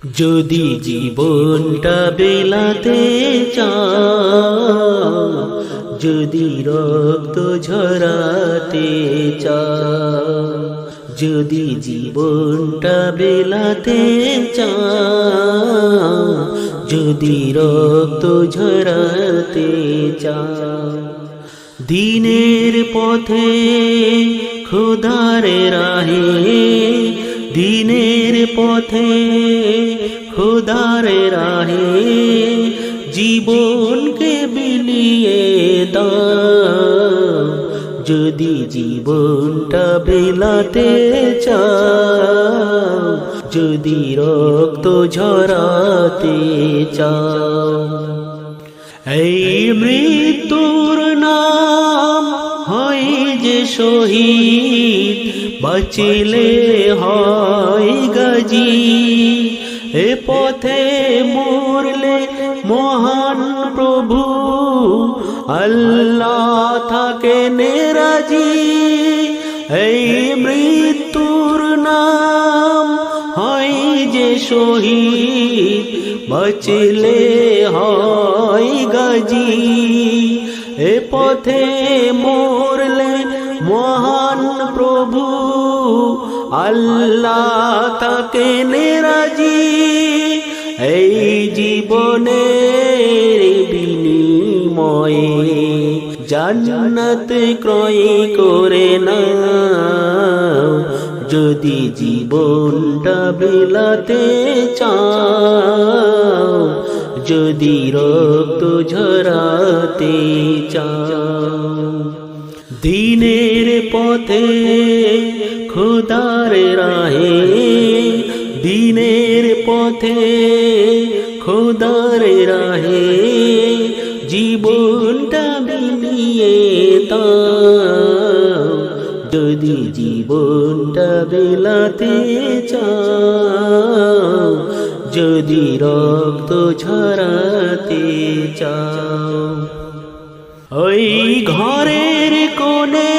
যদি জীবনটা বিলাতে চাও, যদি রক্ত ঝরাতে চাও, যদি জীবনটা বিলাতে চাও, যদি রক্ত ঝরাতে চাও, দিনের পথে খোদার রাহে, দিনের পথে খোদার রাহে জীবনকে বিলিয়ে দাও। যদি জীবনটা বিলাতে চাও, যদি রক্ত ঝরাতে চাও, এই মৃত্যুর নাম হয় যে শহীদ, বাঁচিলে হয় গাজী। এ পথে মরলে মহান প্রভু আল্লাহ থাকেন রাজি। এই মৃত্যুর নাম হয় যে শহীদ, বাঁচিলে হয় গাজী। এ পথে মরলে মহান প্রভু আল্লাহ থাকেন রাজি। এই জীবনের বিনিময়ে জান্নাত ক্রয় করে নাও। যদি জীবনটা বিলাতে চাও, যদি রক্ত ঝরাতে চাও, দিনের পথে খোদার রাহে, দিনের পথে খোদার রাহে জীবনটা বিলিয়ে দাও। যদি জীবনটা বিলাতে চাও, যদি রক্ত ঝরাতে চাও, ওই ঘরের কোণে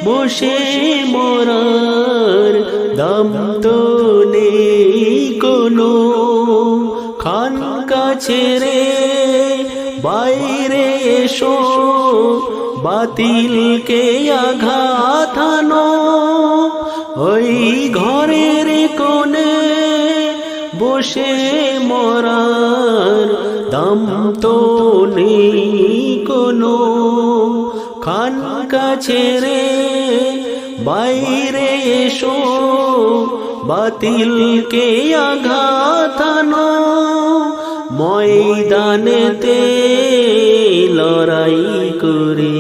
বসে মরার দাম তো নেই কোনো। খানকা ছেড়ে বাইরে এসো, বাতিলকে আঘাত হানো। ওই ঘরের কোণে বসে মরার দাম তো নেই কোনো। খানকা ছেড়ে বাইরে এসো, বাতিলকে আঘাত হানো। ময়দানেতে লড়াই করে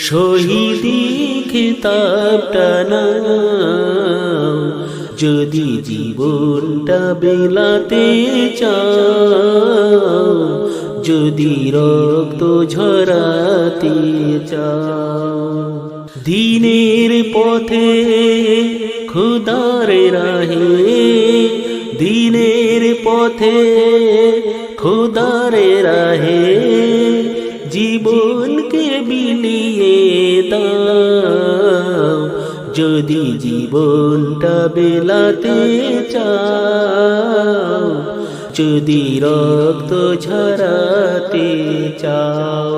শহীদি খেতাবটা নাও। যদি জীবনটা বিলাতে চাও, যদি রক্ত ঝরাতে চাও, দিনের পথে খোদার রাহে, দিনের পথে খোদার রাহে জীবনকে বিলিয়ে দাও। যদি জীবনটা বিলাতে চাও, যদি রক্ত ঝরাতে চাও।